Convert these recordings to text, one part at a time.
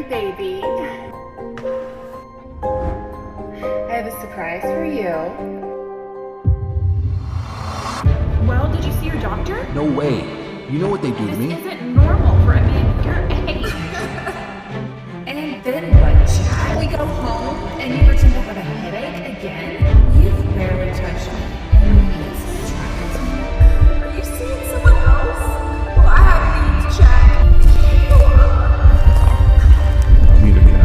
Honey, baby. I have a surprise for you. Well, did you see your doctor? No way. You know what they do to me? This isn't normal for a man your age. And then what, Jack? We go home and you pretend to have a headache again? You've barely touched me. And it's attracted to me. Are you seeing someone else? Well, I haven't even checked. Neither can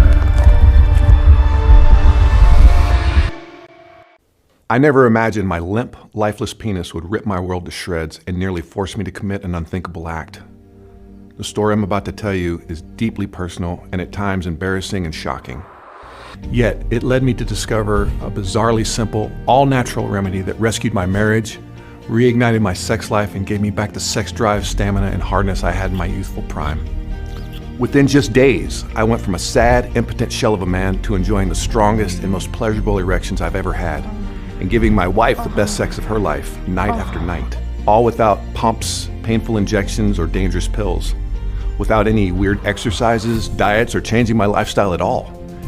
I never imagined my limp, lifeless penis would rip my world to shreds and nearly force me to commit an unthinkable act. The story I'm about to tell you is deeply personal and at times embarrassing and shocking. Yet, it led me to discover a bizarrely simple, all-natural remedy that rescued my marriage, reignited my sex life, and gave me back the sex drive, stamina, and hardness I had in my youthful prime. Within just days, I went from a sad, impotent shell of a man to enjoying the strongest and most pleasurable erections I've ever had, and giving my wife the best sex of her life, night after night. All without pumps, painful injections, or dangerous pills. Without any weird exercises, diets, or changing my lifestyle at all.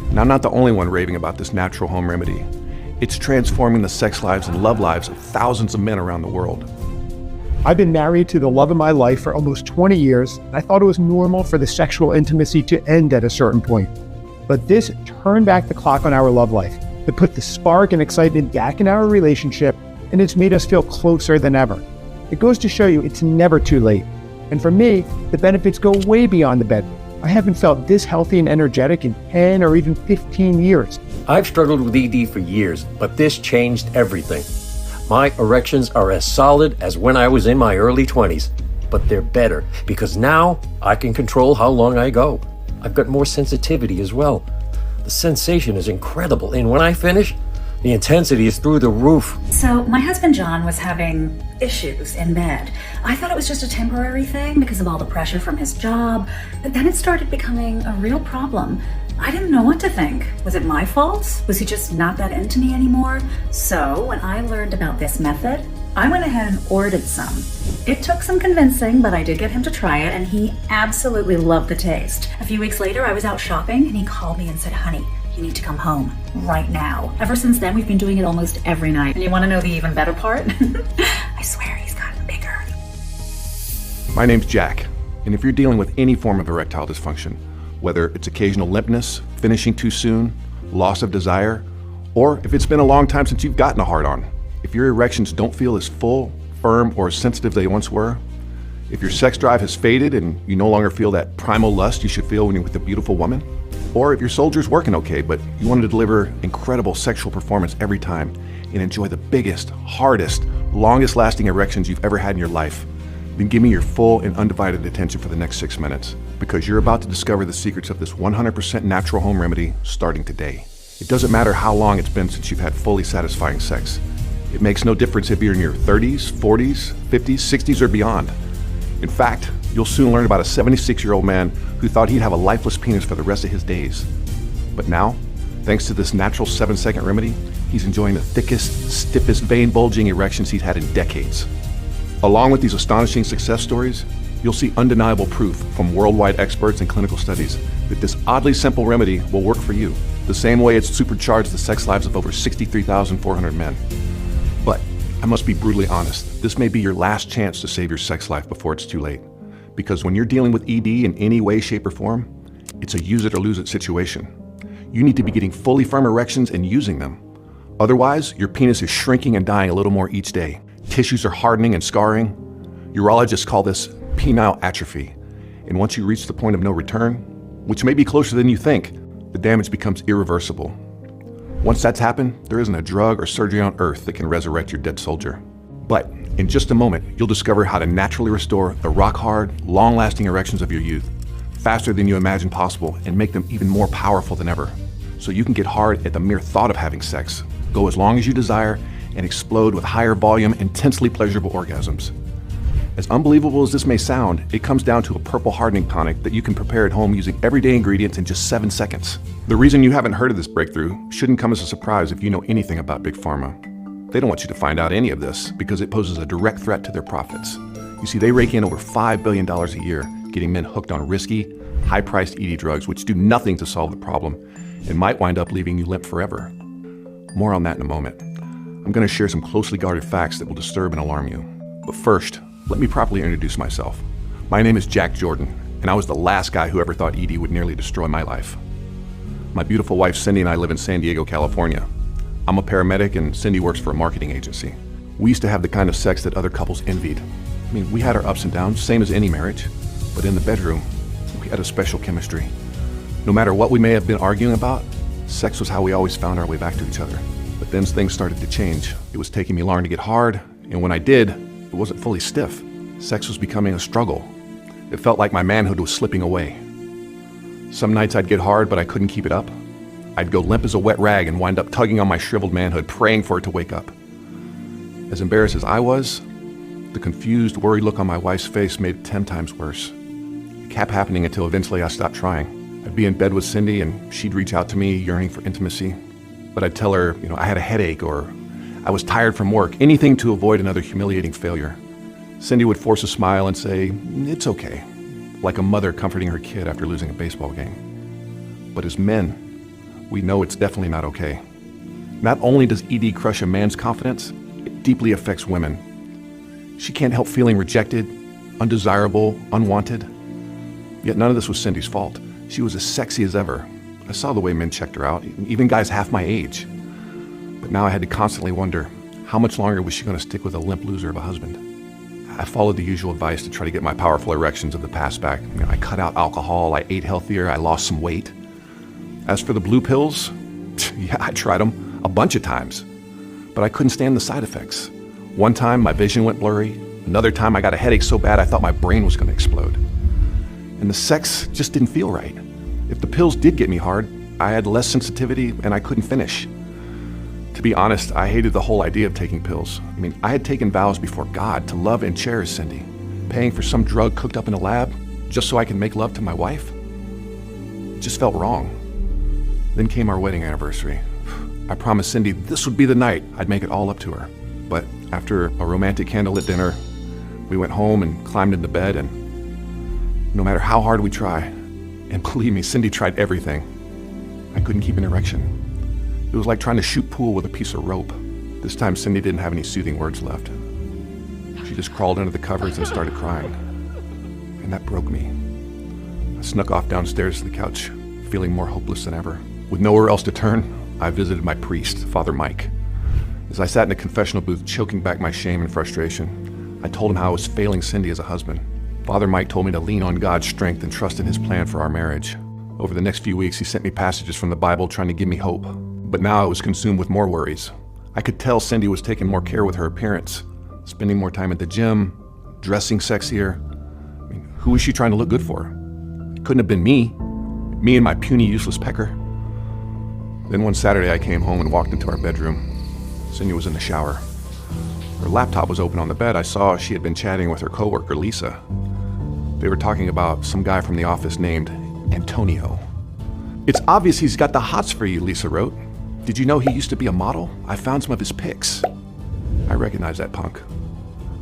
And I'm not the only one raving about this natural home remedy. It's transforming the sex lives and love lives of thousands of men around the world. I've been married to the love of my life for almost 20 years, and I thought it was normal for the sexual intimacy to end at a certain point. But this turned back the clock on our love life. It put the spark and excitement back in our relationship, and it's made us feel closer than ever. It goes to show you it's never too late. And for me, the benefits go way beyond the bedroom. I haven't felt this healthy and energetic in 10 or even 15 years. I've struggled with ED for years, but this changed everything. My erections are as solid as when I was in my early 20s, but they're better because now I can control how long I go. I've got more sensitivity as well. The sensation is incredible, and when I finish, the intensity is through the roof. So my husband John was having issues in bed. I thought it was just a temporary thing because of all the pressure from his job, but then it started becoming a real problem. I didn't know what to think. Was it my fault? Was he just not that into me anymore? So when I learned about this method, I went ahead and ordered some. It took some convincing, but I did get him to try it, and he absolutely loved the taste. A few weeks later, I was out shopping, and he called me and said, "Honey, you need to come home right now." Ever since then, we've been doing it almost every night. And you want to know the even better part? I swear he's gotten bigger. My name's Jack, and if you're dealing with any form of erectile dysfunction, whether it's occasional limpness, finishing too soon, loss of desire, or if it's been a long time since you've gotten a hard-on, if your erections don't feel as full, firm, or as sensitive as they once were, if your sex drive has faded and you no longer feel that primal lust you should feel when you're with a beautiful woman, or if your soldier's working okay, but you want to deliver incredible sexual performance every time and enjoy the biggest, hardest, longest-lasting erections you've ever had in your life, then give me your full and undivided attention for the next 6 minutes, because you're about to discover the secrets of this 100% natural home remedy starting today. It doesn't matter how long it's been since you've had fully satisfying sex. It makes no difference if you're in your 30s, 40s, 50s, 60s, or beyond. In fact, you'll soon learn about a 76-year-old man who thought he'd have a lifeless penis for the rest of his days. But now, thanks to this natural 7-second remedy, he's enjoying the thickest, stiffest, vein-bulging erections he's had in decades. Along with these astonishing success stories, you'll see undeniable proof from worldwide experts and clinical studies that this oddly simple remedy will work for you, the same way it's supercharged the sex lives of over 63,400 men. But I must be brutally honest, this may be your last chance to save your sex life before it's too late. Because when you're dealing with ED in any way, shape, or form, it's a use it or lose it situation. You need to be getting fully firm erections and using them. Otherwise, your penis is shrinking and dying a little more each day. Tissues are hardening and scarring. Urologists call this penile atrophy. And once you reach the point of no return, which may be closer than you think, the damage becomes irreversible. Once that's happened, there isn't a drug or surgery on earth that can resurrect your dead soldier. But in just a moment, you'll discover how to naturally restore the rock-hard, long-lasting erections of your youth, faster than you imagined possible, and make them even more powerful than ever. So you can get hard at the mere thought of having sex, go as long as you desire, and explode with higher volume, intensely pleasurable orgasms. As unbelievable as this may sound, it comes down to a purple hardening tonic that you can prepare at home using everyday ingredients in just 7 seconds. The reason you haven't heard of this breakthrough shouldn't come as a surprise if you know anything about Big Pharma. They don't want you to find out any of this because it poses a direct threat to their profits. You see, they rake in over $5 billion a year getting men hooked on risky, high-priced ED drugs which do nothing to solve the problem and might wind up leaving you limp forever. More on that in a moment. I'm going to share some closely guarded facts that will disturb and alarm you. But first, let me properly introduce myself. My name is Jack Jordan, and I was the last guy who ever thought ED would nearly destroy my life. My beautiful wife Cindy and I live in San Diego, California. I'm a paramedic and Cindy works for a marketing agency. We used to have the kind of sex that other couples envied. I mean, we had our ups and downs, same as any marriage, but in the bedroom, we had a special chemistry. No matter what we may have been arguing about, sex was how we always found our way back to each other. But then things started to change. It was taking me long to get hard, and when I did, it wasn't fully stiff. Sex was becoming a struggle. It felt like my manhood was slipping away. Some nights I'd get hard, but I couldn't keep it up. I'd go limp as a wet rag and wind up tugging on my shriveled manhood, praying for it to wake up. As embarrassed as I was, the confused, worried look on my wife's face made it 10 times worse. It kept happening until eventually I stopped trying. I'd be in bed with Cindy and she'd reach out to me, yearning for intimacy. But I'd tell her, I had a headache or I was tired from work, anything to avoid another humiliating failure. Cindy would force a smile and say, "It's okay," like a mother comforting her kid after losing a baseball game. But as men, we know it's definitely not okay. Not only does ED crush a man's confidence, it deeply affects women. She can't help feeling rejected, undesirable, unwanted. Yet none of this was Cindy's fault. She was as sexy as ever. I saw the way men checked her out, even guys half my age. But now I had to constantly wonder, how much longer was she going to stick with a limp loser of a husband? I followed the usual advice to try to get my powerful erections of the past back. I cut out alcohol, I ate healthier, I lost some weight. As for the blue pills, yeah, I tried them a bunch of times, but I couldn't stand the side effects. One time my vision went blurry, another time I got a headache so bad I thought my brain was going to explode. And the sex just didn't feel right. If the pills did get me hard, I had less sensitivity and I couldn't finish. To be honest, I hated the whole idea of taking pills. I had taken vows before God to love and cherish Cindy. Paying for some drug cooked up in a lab just so I could make love to my wife? It just felt wrong. Then came our wedding anniversary. I promised Cindy this would be the night I'd make it all up to her. But after a romantic candlelit dinner, we went home and climbed into bed, and no matter how hard we try, and believe me, Cindy tried everything, I couldn't keep an erection. It was like trying to shoot pool with a piece of rope. This time Cindy didn't have any soothing words left. She just crawled under the covers and started crying. And that broke me. I snuck off downstairs to the couch, feeling more hopeless than ever. With nowhere else to turn, I visited my priest, Father Mike. As I sat in a confessional booth, choking back my shame and frustration, I told him how I was failing Cindy as a husband. Father Mike told me to lean on God's strength and trust in his plan for our marriage. Over the next few weeks, he sent me passages from the Bible trying to give me hope. But now I was consumed with more worries. I could tell Cindy was taking more care with her appearance, spending more time at the gym, dressing sexier. Who was she trying to look good for? It couldn't have been me and my puny, useless pecker. Then one Saturday I came home and walked into our bedroom. Cindy was in the shower. Her laptop was open on the bed. I saw she had been chatting with her coworker, Lisa. They were talking about some guy from the office named Antonio. "It's obvious he's got the hots for you," Lisa wrote. "Did you know he used to be a model? I found some of his pics." I recognized that punk.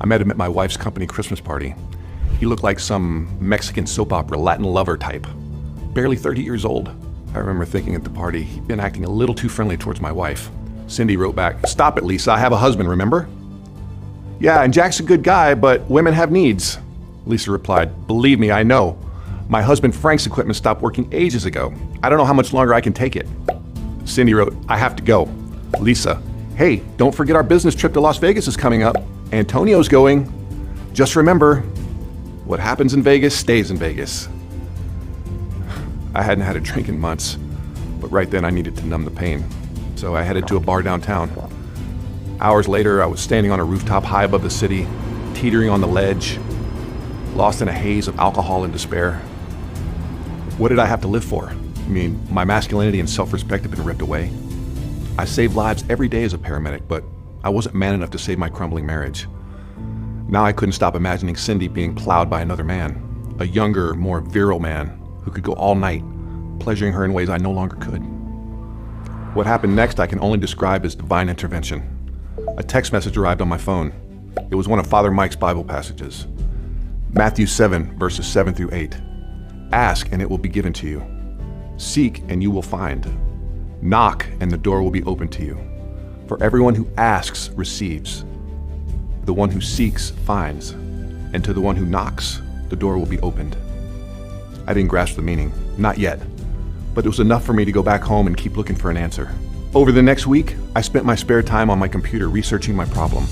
I met him at my wife's company Christmas party. He looked like some Mexican soap opera Latin lover type. Barely 30 years old. I remember thinking at the party, he'd been acting a little too friendly towards my wife. Cindy wrote back, "Stop it, Lisa, I have a husband, remember?" "Yeah, and Jack's a good guy, but women have needs." Lisa replied, "Believe me, I know. My husband Frank's equipment stopped working ages ago. I don't know how much longer I can take it." Cindy wrote, "I have to go." Lisa, "Hey, don't forget our business trip to Las Vegas is coming up. Antonio's going. Just remember, what happens in Vegas stays in Vegas." I hadn't had a drink in months, but right then I needed to numb the pain. So I headed to a bar downtown. Hours later, I was standing on a rooftop high above the city, teetering on the ledge, lost in a haze of alcohol and despair. What did I have to live for? My masculinity and self-respect had been ripped away. I saved lives every day as a paramedic, but I wasn't man enough to save my crumbling marriage. Now I couldn't stop imagining Cindy being plowed by another man, a younger, more virile man who could go all night, pleasuring her in ways I no longer could. What happened next I can only describe as divine intervention. A text message arrived on my phone. It was one of Father Mike's Bible passages. Matthew 7, verses 7 through 8. Ask and it will be given to you. Seek and you will find. Knock and the door will be opened to you. For everyone who asks receives. The one who seeks finds. And to the one who knocks, the door will be opened. I didn't grasp the meaning, not yet, but it was enough for me to go back home and keep looking for an answer. Over the next week, I spent my spare time on my computer researching my problem,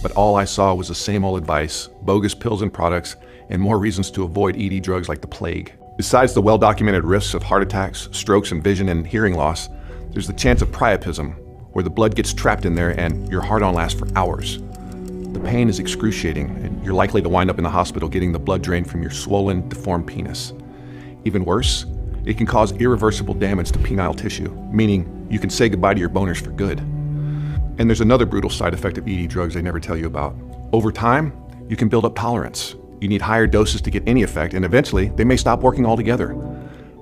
but all I saw was the same old advice, bogus pills and products, and more reasons to avoid ED drugs like the plague. Besides the well-documented risks of heart attacks, strokes, and vision and hearing loss, there's the chance of priapism, where the blood gets trapped in there and your heart on lasts for hours. The pain is excruciating, and you're likely to wind up in the hospital getting the blood drained from your swollen, deformed penis. Even worse, it can cause irreversible damage to penile tissue, meaning you can say goodbye to your boners for good. And there's another brutal side effect of ED drugs they never tell you about. Over time, you can build up tolerance. You need higher doses to get any effect, and eventually they may stop working altogether,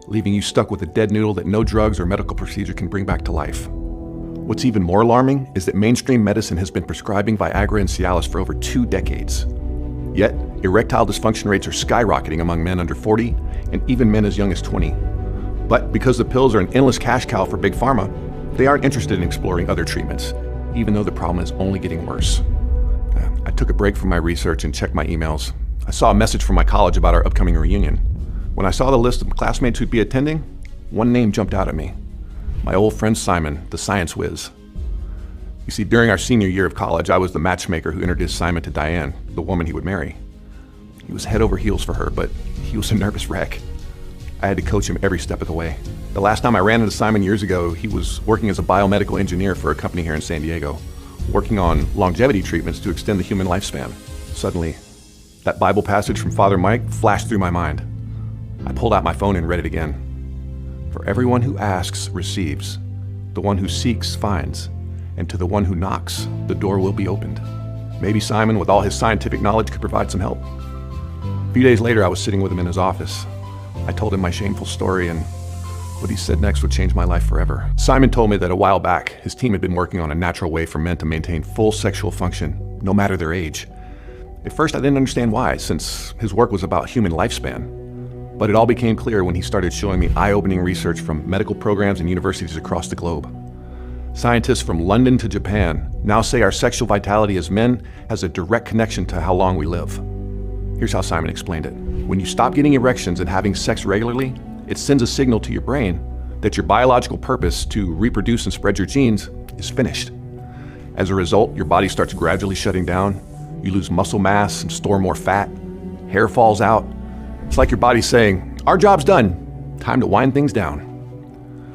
leaving you stuck with a dead noodle that no drugs or medical procedure can bring back to life. What's even more alarming is that mainstream medicine has been prescribing Viagra and Cialis for over 2 decades. Yet, erectile dysfunction rates are skyrocketing among men under 40 and even men as young as 20. But because the pills are an endless cash cow for Big Pharma, they aren't interested in exploring other treatments, even though the problem is only getting worse. I took a break from my research and checked my emails. I saw a message from my college about our upcoming reunion. When I saw the list of classmates who'd be attending, one name jumped out at me. My old friend Simon, the science whiz. You see, during our senior year of college, I was the matchmaker who introduced Simon to Diane, the woman he would marry. He was head over heels for her, but he was a nervous wreck. I had to coach him every step of the way. The last time I ran into Simon years ago, he was working as a biomedical engineer for a company here in San Diego, working on longevity treatments to extend the human lifespan. Suddenly, that Bible passage from Father Mike flashed through my mind. I pulled out my phone and read it again. For everyone who asks receives, the one who seeks finds, and to the one who knocks, the door will be opened. Maybe Simon, with all his scientific knowledge, could provide some help. A few days later, I was sitting with him in his office. I told him my shameful story, and what he said next would change my life forever. Simon told me that a while back, his team had been working on a natural way for men to maintain full sexual function, no matter their age. At first, I didn't understand why, since his work was about human lifespan. But it all became clear when he started showing me eye-opening research from medical programs and universities across the globe. Scientists from London to Japan now say our sexual vitality as men has a direct connection to how long we live. Here's how Simon explained it. When you stop getting erections and having sex regularly, it sends a signal to your brain that your biological purpose to reproduce and spread your genes is finished. As a result, your body starts gradually shutting down. You lose muscle mass and store more fat. Hair falls out. It's like your body's saying, our job's done. Time to wind things down.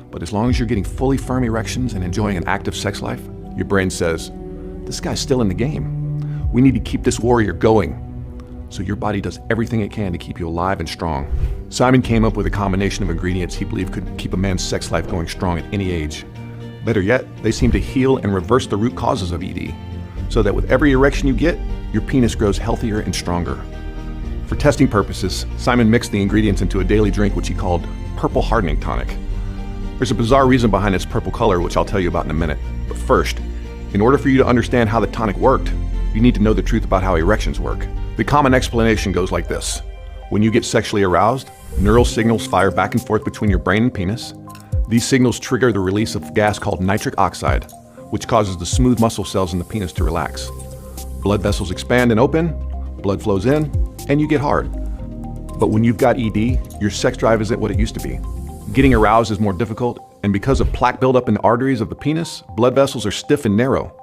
But as long as you're getting fully firm erections and enjoying an active sex life, your brain says, this guy's still in the game. We need to keep this warrior going. So your body does everything it can to keep you alive and strong. Simon came up with a combination of ingredients he believed could keep a man's sex life going strong at any age. Better yet, they seem to heal and reverse the root causes of ED, so that with every erection you get, your penis grows healthier and stronger. For testing purposes, Simon mixed the ingredients into a daily drink which he called Purple Hardening Tonic. There's a bizarre reason behind its purple color, which I'll tell you about in a minute. But first, in order for you to understand how the tonic worked, you need to know the truth about how erections work. The common explanation goes like this. When you get sexually aroused, neural signals fire back and forth between your brain and penis. These signals trigger the release of gas called nitric oxide, which causes the smooth muscle cells in the penis to relax. Blood vessels expand and open, blood flows in, and you get hard. But when you've got ED, your sex drive isn't what it used to be. Getting aroused is more difficult, and because of plaque buildup in the arteries of the penis, blood vessels are stiff and narrow.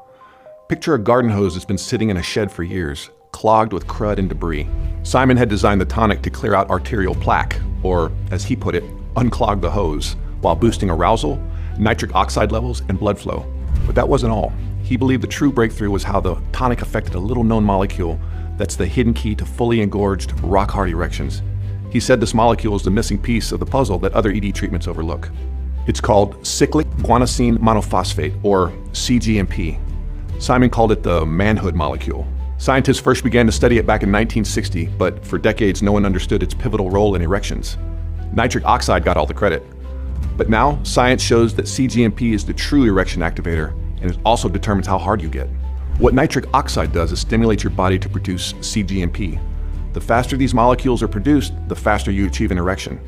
Picture a garden hose that's been sitting in a shed for years, clogged with crud and debris. Simon had designed the tonic to clear out arterial plaque, or, as he put it, unclog the hose, while boosting arousal, nitric oxide levels, and blood flow. But that wasn't all. He believed the true breakthrough was how the tonic affected a little-known molecule that's the hidden key to fully engorged, rock-hard erections. He said this molecule is the missing piece of the puzzle that other ED treatments overlook. It's called cyclic guanosine monophosphate, or cGMP. Simon called it the manhood molecule. Scientists first began to study it back in 1960, but for decades no one understood its pivotal role in erections. Nitric oxide got all the credit. But now, science shows that cGMP is the true erection activator, and it also determines how hard you get. What nitric oxide does is stimulate your body to produce cGMP, The faster these molecules are produced, the faster you achieve an erection.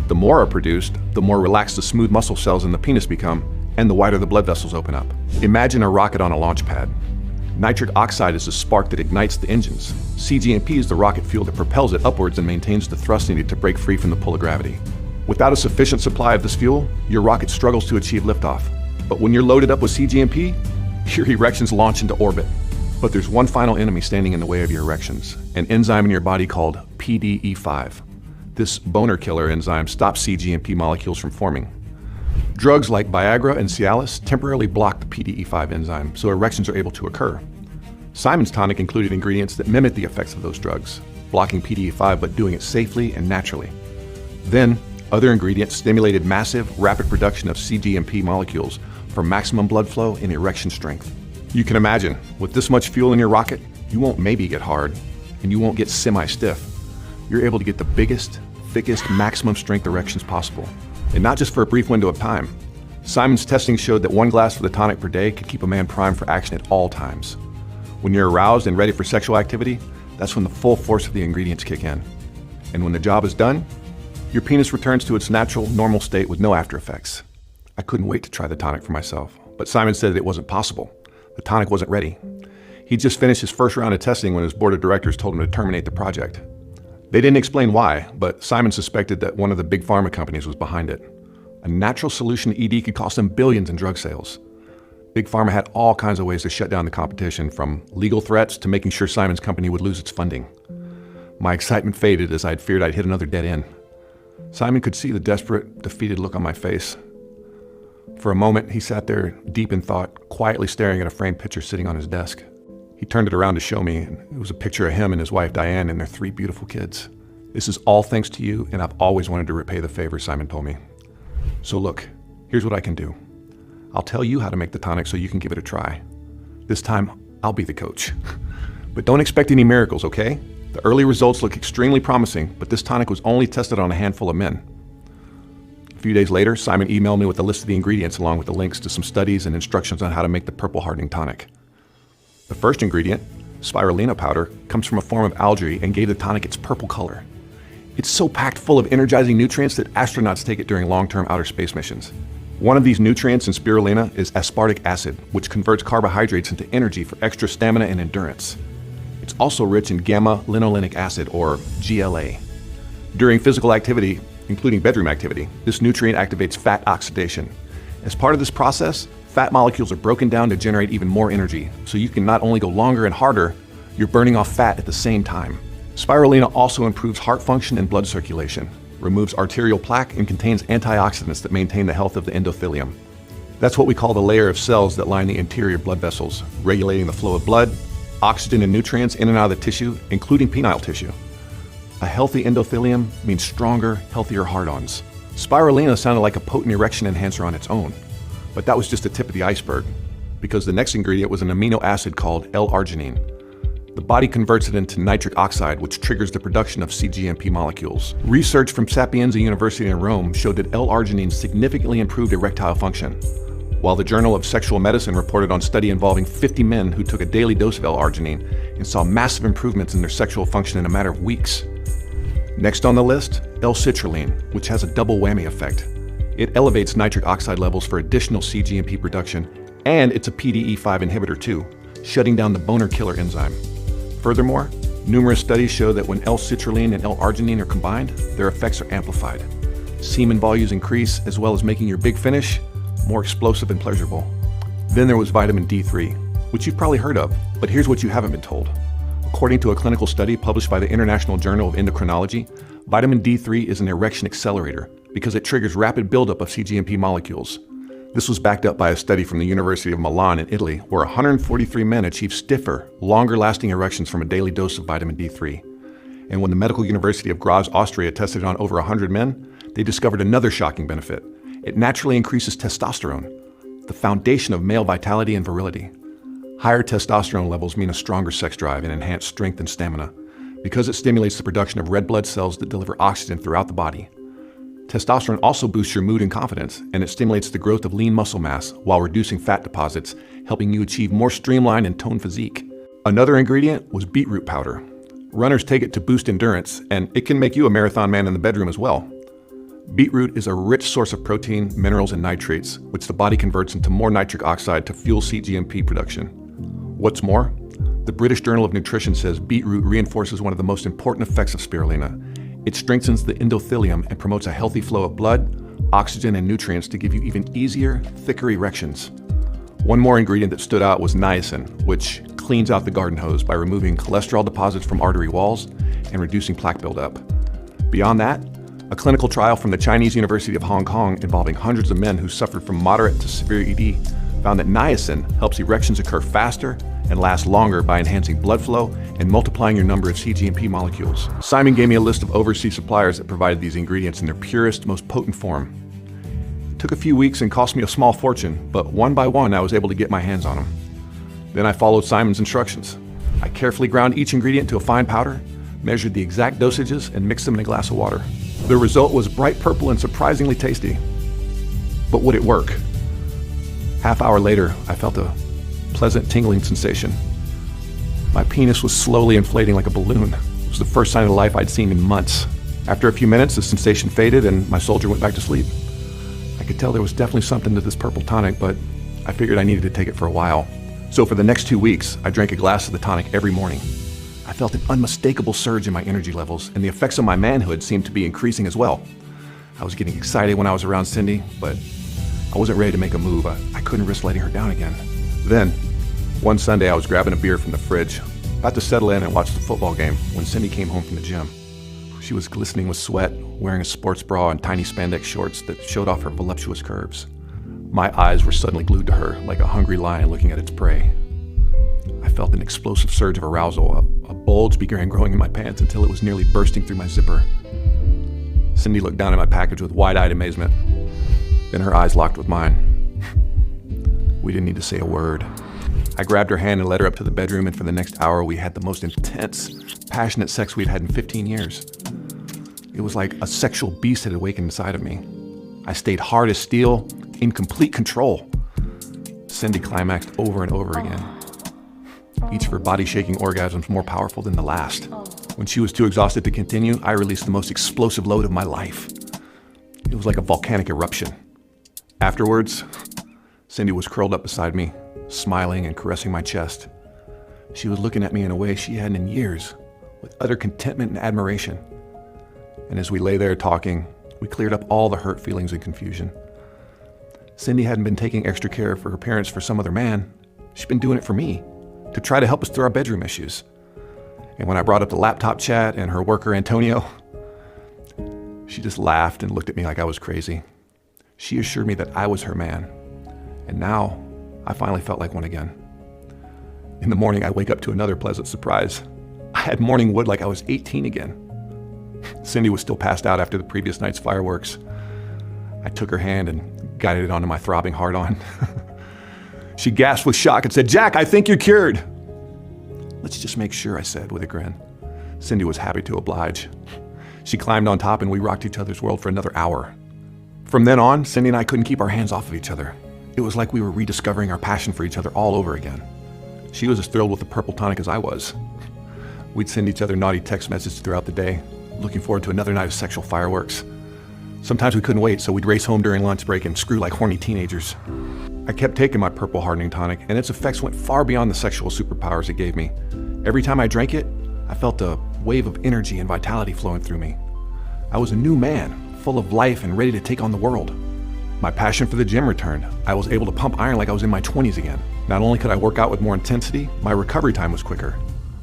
The more are produced, the more relaxed the smooth muscle cells in the penis become, and the wider the blood vessels open up. Imagine a rocket on a launch pad. Nitric oxide is the spark that ignites the engines. cGMP is the rocket fuel that propels it upwards and maintains the thrust needed to break free from the pull of gravity. Without a sufficient supply of this fuel, your rocket struggles to achieve liftoff. But when you're loaded up with cGMP, your erections launch into orbit. But there's one final enemy standing in the way of your erections, an enzyme in your body called PDE5. This boner killer enzyme stops cGMP molecules from forming. Drugs like Viagra and Cialis temporarily block the PDE5 enzyme, so erections are able to occur. Simon's tonic included ingredients that mimic the effects of those drugs, blocking PDE5 but doing it safely and naturally. Then, other ingredients stimulated massive, rapid production of cGMP molecules for maximum blood flow and erection strength. You can imagine, with this much fuel in your rocket, you won't maybe get hard, and you won't get semi-stiff. You're able to get the biggest, thickest, maximum strength erections possible. And not just for a brief window of time. Simon's testing showed that 1 glass of the tonic per day could keep a man primed for action at all times. When you're aroused and ready for sexual activity, that's when the full force of the ingredients kick in. And when the job is done, your penis returns to its natural, normal state with no after effects. I couldn't wait to try the tonic for myself, but Simon said that it wasn't possible. The tonic wasn't ready. He'd just finished his first round of testing when his board of directors told him to terminate the project. They didn't explain why, but Simon suspected that one of the big pharma companies was behind it. A natural solution to ED could cost them billions in drug sales. Big pharma had all kinds of ways to shut down the competition, from legal threats to making sure Simon's company would lose its funding. My excitement faded as I'd feared I'd hit another dead end. Simon could see the desperate, defeated look on my face. For a moment, he sat there deep in thought, quietly staring at a framed picture sitting on his desk. He turned it around to show me, and it was a picture of him and his wife Diane and their 3 beautiful kids. "This is all thanks to you, and I've always wanted to repay the favor," Simon told me. "So look, here's what I can do. I'll tell you how to make the tonic so you can give it a try. This time, I'll be the coach. But don't expect any miracles, okay? The early results look extremely promising, but this tonic was only tested on a handful of men." A few days later, Simon emailed me with a list of the ingredients along with the links to some studies and instructions on how to make the purple hardening tonic. The first ingredient, spirulina powder, comes from a form of algae and gave the tonic its purple color. It's so packed full of energizing nutrients that astronauts take it during long-term outer space missions. One of these nutrients in spirulina is aspartic acid, which converts carbohydrates into energy for extra stamina and endurance. It's also rich in gamma-linolenic acid, or GLA. During physical activity, including bedroom activity, this nutrient activates fat oxidation. As part of this process, fat molecules are broken down to generate even more energy, so you can not only go longer and harder, you're burning off fat at the same time. Spirulina also improves heart function and blood circulation, removes arterial plaque, and contains antioxidants that maintain the health of the endothelium. That's what we call the layer of cells that line the interior blood vessels, regulating the flow of blood, oxygen and nutrients in and out of the tissue, including penile tissue. A healthy endothelium means stronger, healthier hard-ons. Spirulina sounded like a potent erection enhancer on its own, but that was just the tip of the iceberg, because the next ingredient was an amino acid called L-arginine. The body converts it into nitric oxide, which triggers the production of cGMP molecules. Research from Sapienza University in Rome showed that L-arginine significantly improved erectile function, while the Journal of Sexual Medicine reported on a study involving 50 men who took a daily dose of L-arginine and saw massive improvements in their sexual function in a matter of weeks. Next on the list, L-citrulline, which has a double whammy effect. It elevates nitric oxide levels for additional cGMP production, and it's a PDE5 inhibitor too, shutting down the boner killer enzyme. Furthermore, numerous studies show that when L-citrulline and L-arginine are combined, their effects are amplified. Semen volumes increase, as well as making your big finish more explosive and pleasurable. Then there was vitamin D3, which you've probably heard of, but here's what you haven't been told. According to a clinical study published by the International Journal of Endocrinology, vitamin D3 is an erection accelerator because it triggers rapid buildup of cGMP molecules. This was backed up by a study from the University of Milan in Italy, where 143 men achieved stiffer, longer-lasting erections from a daily dose of vitamin D3. And when the Medical University of Graz, Austria tested it on over 100 men, they discovered another shocking benefit. It naturally increases testosterone, the foundation of male vitality and virility. Higher testosterone levels mean a stronger sex drive and enhanced strength and stamina, because it stimulates the production of red blood cells that deliver oxygen throughout the body. Testosterone also boosts your mood and confidence, and it stimulates the growth of lean muscle mass while reducing fat deposits, helping you achieve more streamlined and toned physique. Another ingredient was beetroot powder. Runners take it to boost endurance, and it can make you a marathon man in the bedroom as well. Beetroot is a rich source of protein, minerals, and nitrates, which the body converts into more nitric oxide to fuel cGMP production. What's more, the British Journal of Nutrition says beetroot reinforces one of the most important effects of spirulina. It strengthens the endothelium and promotes a healthy flow of blood, oxygen, and nutrients to give you even easier, thicker erections. One more ingredient that stood out was niacin, which cleans out the garden hose by removing cholesterol deposits from artery walls and reducing plaque buildup. Beyond that, a clinical trial from the Chinese University of Hong Kong involving hundreds of men who suffered from moderate to severe ED found that niacin helps erections occur faster and last longer by enhancing blood flow and multiplying your number of cGMP molecules. Simon gave me a list of overseas suppliers that provided these ingredients in their purest, most potent form. It took a few weeks and cost me a small fortune, but one by one I was able to get my hands on them. Then I followed Simon's instructions. I carefully ground each ingredient to a fine powder, measured the exact dosages, and mixed them in a glass of water. The result was bright purple and surprisingly tasty. But would it work? Half hour later, I felt a pleasant tingling sensation. My penis was slowly inflating like a balloon. It was the first sign of life I'd seen in months. After a few minutes, the sensation faded and my soldier went back to sleep. I could tell there was definitely something to this purple tonic, but I figured I needed to take it for a while. So for the next 2 weeks, I drank a glass of the tonic every morning. I felt an unmistakable surge in my energy levels, and the effects of my manhood seemed to be increasing as well. I was getting excited when I was around Cindy, but I wasn't ready to make a move. I couldn't risk letting her down again. Then, one Sunday I was grabbing a beer from the fridge, about to settle in and watch the football game when Cindy came home from the gym. She was glistening with sweat, wearing a sports bra and tiny spandex shorts that showed off her voluptuous curves. My eyes were suddenly glued to her, like a hungry lion looking at its prey. I felt an explosive surge of arousal. A bulge began growing in my pants until it was nearly bursting through my zipper. Cindy looked down at my package with wide-eyed amazement. Then her eyes locked with mine. We didn't need to say a word. I grabbed her hand and led her up to the bedroom, and for the next hour we had the most intense, passionate sex we'd had in 15 years. It was like a sexual beast had awakened inside of me. I stayed hard as steel, in complete control. Cindy climaxed over and over again. Each of her body-shaking orgasms more powerful than the last. When she was too exhausted to continue, I released the most explosive load of my life. It was like a volcanic eruption. Afterwards, Cindy was curled up beside me, smiling and caressing my chest. She was looking at me in a way she hadn't in years, with utter contentment and admiration. And as we lay there talking, we cleared up all the hurt feelings and confusion. Cindy hadn't been taking extra care for her parents for some other man. She'd been doing it for me, to try to help us through our bedroom issues. And when I brought up the laptop chat and her worker Antonio, she just laughed and looked at me like I was crazy. She assured me that I was her man. And now, I finally felt like one again. In the morning, I wake up to another pleasant surprise. I had morning wood like I was 18 again. Cindy was still passed out after the previous night's fireworks. I took her hand and guided it onto my throbbing hard-on. She gasped with shock and said, "Jack, I think you're cured." "Let's just make sure," I said with a grin. Cindy was happy to oblige. She climbed on top and we rocked each other's world for another hour. From then on, Cindy and I couldn't keep our hands off of each other. It was like we were rediscovering our passion for each other all over again. She was as thrilled with the purple tonic as I was. We'd send each other naughty text messages throughout the day, looking forward to another night of sexual fireworks. Sometimes we couldn't wait, so we'd race home during lunch break and screw like horny teenagers. I kept taking my purple hardening tonic, and its effects went far beyond the sexual superpowers it gave me. Every time I drank it, I felt a wave of energy and vitality flowing through me. I was a new man, full of life and ready to take on the world. My passion for the gym returned. I was able to pump iron like I was in my 20s again. Not only could I work out with more intensity, my recovery time was quicker.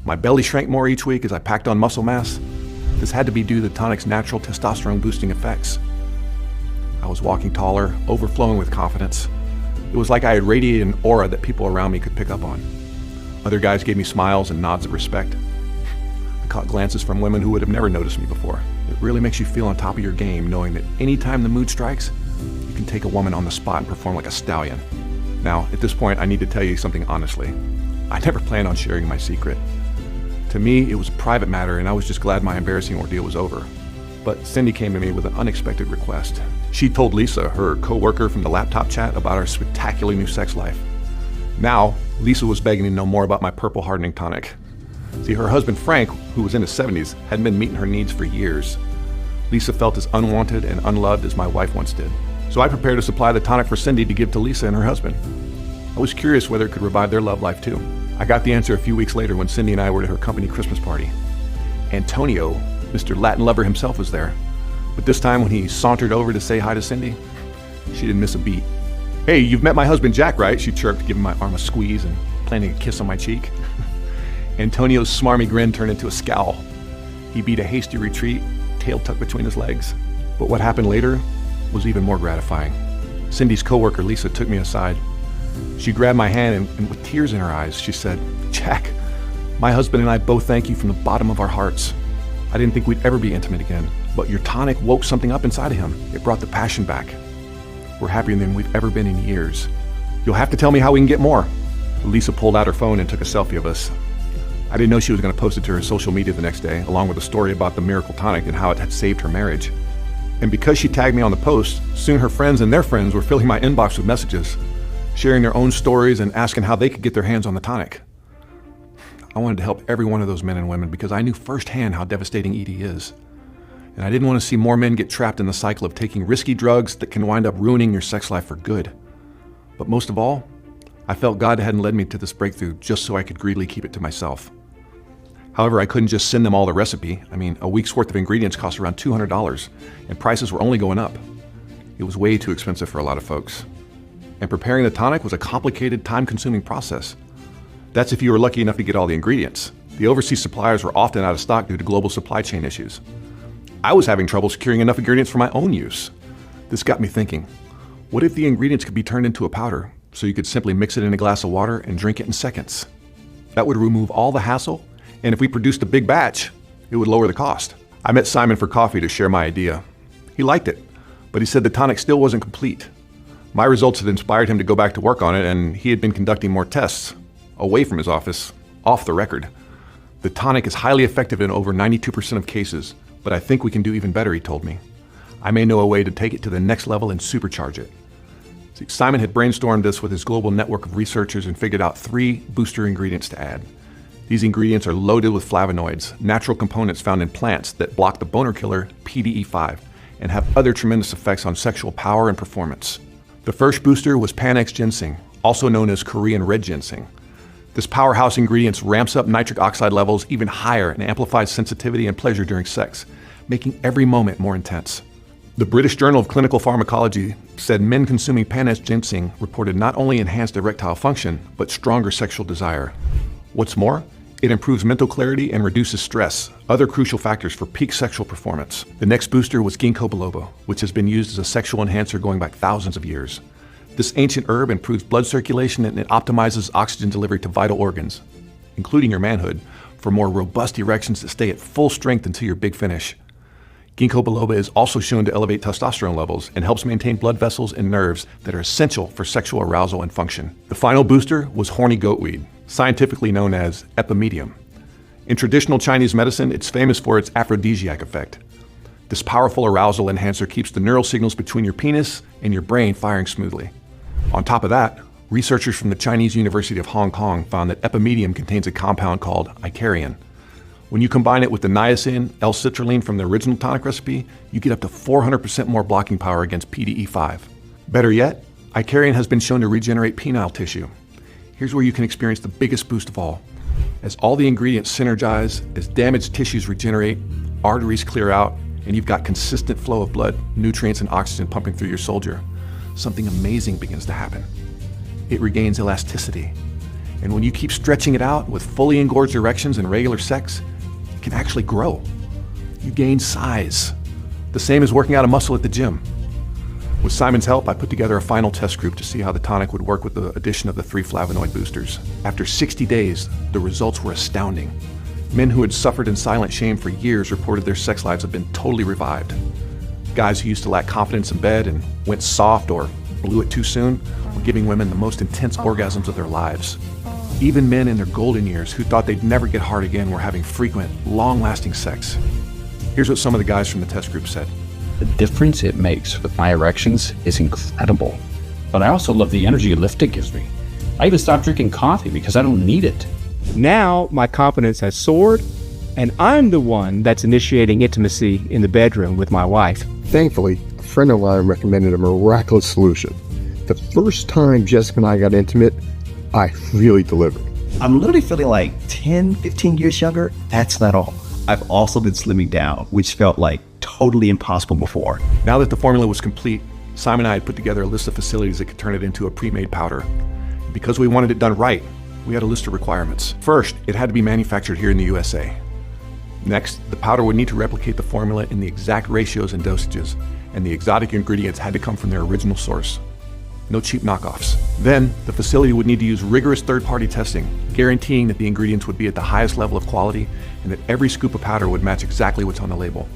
My belly shrank more each week as I packed on muscle mass. This had to be due to the tonic's natural testosterone boosting effects. I was walking taller, overflowing with confidence. It was like I had radiated an aura that people around me could pick up on. Other guys gave me smiles and nods of respect. I caught glances from women who would have never noticed me before. It really makes you feel on top of your game knowing that anytime the mood strikes, you can take a woman on the spot and perform like a stallion. Now, at this point, I need to tell you something honestly. I never planned on sharing my secret. To me, it was a private matter, and I was just glad my embarrassing ordeal was over. But Cindy came to me with an unexpected request. She told Lisa, her co-worker from the laptop chat, about our spectacular new sex life. Now, Lisa was begging to know more about my purple hardening tonic. See, her husband Frank, who was in his 70s, hadn't been meeting her needs for years. Lisa felt as unwanted and unloved as my wife once did. So I prepared to supply the tonic for Cindy to give to Lisa and her husband. I was curious whether it could revive their love life too. I got the answer a few weeks later when Cindy and I were at her company Christmas party. Antonio, Mr. Latin lover himself, was there. But this time when he sauntered over to say hi to Cindy, she didn't miss a beat. "Hey, you've met my husband Jack, right?" she chirped, giving my arm a squeeze and planting a kiss on my cheek. Antonio's smarmy grin turned into a scowl. He beat a hasty retreat, tail tucked between his legs. But what happened later was even more gratifying. Cindy's coworker Lisa took me aside. She grabbed my hand and with tears in her eyes, she said, "Jack, my husband and I both thank you from the bottom of our hearts. I didn't think we'd ever be intimate again, but your tonic woke something up inside of him. It brought the passion back. We're happier than we've ever been in years. You'll have to tell me how we can get more." Lisa pulled out her phone and took a selfie of us. I didn't know she was going to post it to her social media the next day, along with a story about the miracle tonic and how it had saved her marriage. And because she tagged me on the post, soon her friends and their friends were filling my inbox with messages, sharing their own stories and asking how they could get their hands on the tonic. I wanted to help every one of those men and women because I knew firsthand how devastating ED is. And I didn't want to see more men get trapped in the cycle of taking risky drugs that can wind up ruining your sex life for good. But most of all, I felt God hadn't led me to this breakthrough just so I could greedily keep it to myself. However, I couldn't just send them all the recipe. I mean, a week's worth of ingredients cost around $200, and prices were only going up. It was way too expensive for a lot of folks. And preparing the tonic was a complicated, time-consuming process. That's if you were lucky enough to get all the ingredients. The overseas suppliers were often out of stock due to global supply chain issues. I was having trouble securing enough ingredients for my own use. This got me thinking, what if the ingredients could be turned into a powder so you could simply mix it in a glass of water and drink it in seconds? That would remove all the hassle, and if we produced a big batch, it would lower the cost. I met Simon for coffee to share my idea. He liked it, but he said the tonic still wasn't complete. My results had inspired him to go back to work on it, and he had been conducting more tests, away from his office, off the record. The tonic is highly effective in over 92% of cases, but I think we can do even better, he told me. I may know a way to take it to the next level and supercharge it. See, Simon had brainstormed this with his global network of researchers and figured out 3 booster ingredients to add. These ingredients are loaded with flavonoids, natural components found in plants that block the boner killer PDE5 and have other tremendous effects on sexual power and performance. The first booster was Panax ginseng, also known as Korean red ginseng. This powerhouse ingredient ramps up nitric oxide levels even higher and amplifies sensitivity and pleasure during sex, making every moment more intense. The British Journal of Clinical Pharmacology said men consuming Panax ginseng reported not only enhanced erectile function, but stronger sexual desire. What's more, it improves mental clarity and reduces stress, other crucial factors for peak sexual performance. The next booster was ginkgo biloba, which has been used as a sexual enhancer going back thousands of years. This ancient herb improves blood circulation and it optimizes oxygen delivery to vital organs, including your manhood, for more robust erections that stay at full strength until your big finish. Ginkgo biloba is also shown to elevate testosterone levels and helps maintain blood vessels and nerves that are essential for sexual arousal and function. The final booster was horny goatweed, scientifically known as epimedium. In traditional Chinese medicine, it's famous for its aphrodisiac effect. This powerful arousal enhancer keeps the neural signals between your penis and your brain firing smoothly. On top of that, researchers from the Chinese University of Hong Kong found that epimedium contains a compound called icariin. When you combine it with the niacin, L-citrulline from the original tonic recipe, you get up to 400% more blocking power against PDE5. Better yet, icariin has been shown to regenerate penile tissue. Here's where you can experience the biggest boost of all. As all the ingredients synergize, as damaged tissues regenerate, arteries clear out, and you've got consistent flow of blood, nutrients, and oxygen pumping through your soldier, something amazing begins to happen. It regains elasticity. And when you keep stretching it out with fully engorged erections and regular sex, it can actually grow. You gain size. The same as working out a muscle at the gym. With Simon's help, I put together a final test group to see how the tonic would work with the addition of the 3 flavonoid boosters. After 60 days, the results were astounding. Men who had suffered in silent shame for years reported their sex lives have been totally revived. Guys who used to lack confidence in bed and went soft or blew it too soon were giving women the most intense orgasms of their lives. Even men in their golden years who thought they'd never get hard again were having frequent, long-lasting sex. Here's what some of the guys from the test group said. The difference it makes with my erections is incredible. But I also love the energy lift it gives me. I even stopped drinking coffee because I don't need it. Now my confidence has soared, and I'm the one that's initiating intimacy in the bedroom with my wife. Thankfully, a friend of mine recommended a miraculous solution. The first time Jessica and I got intimate, I really delivered. I'm literally feeling like 10, 15 years younger. That's not all. I've also been slimming down, which felt like totally impossible before. Now that the formula was complete, Simon and I had put together a list of facilities that could turn it into a pre-made powder. Because we wanted it done right, we had a list of requirements. First, it had to be manufactured here in the USA. Next, the powder would need to replicate the formula in the exact ratios and dosages, and the exotic ingredients had to come from their original source. No cheap knockoffs. Then, the facility would need to use rigorous third-party testing, guaranteeing that the ingredients would be at the highest level of quality and that every scoop of powder would match exactly what's on the label.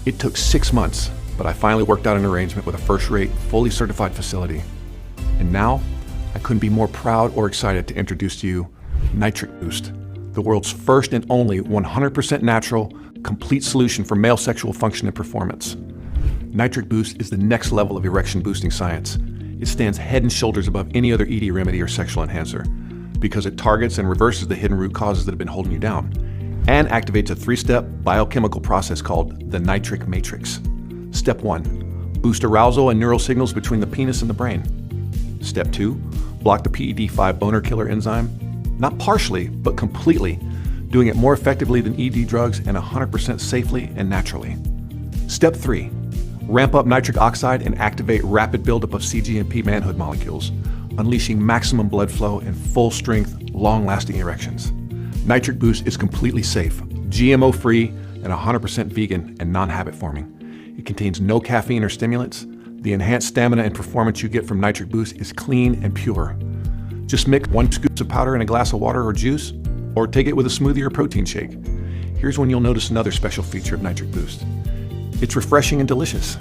It took 6 months, but I finally worked out an arrangement with a first-rate, fully certified facility. And now, I couldn't be more proud or excited to introduce to you Nitric Boost, the world's first and only 100% natural, complete solution for male sexual function and performance. Nitric Boost is the next level of erection boosting science. It stands head and shoulders above any other ED remedy or sexual enhancer because it targets and reverses the hidden root causes that have been holding you down and activates a 3-step biochemical process called the nitric matrix. Step 1, boost arousal and neural signals between the penis and the brain. Step 2, block the PED5 boner killer enzyme, not partially, but completely, doing it more effectively than ED drugs and 100% safely and naturally. Step 3, ramp up nitric oxide and activate rapid buildup of cGMP manhood molecules, unleashing maximum blood flow and full-strength, long-lasting erections. Nitric Boost is completely safe, GMO-free, and 100% vegan and non-habit forming. It contains no caffeine or stimulants. The enhanced stamina and performance you get from Nitric Boost is clean and pure. Just mix 1 scoop of powder in a glass of water or juice, or take it with a smoothie or protein shake. Here's when you'll notice another special feature of Nitric Boost. It's refreshing and delicious.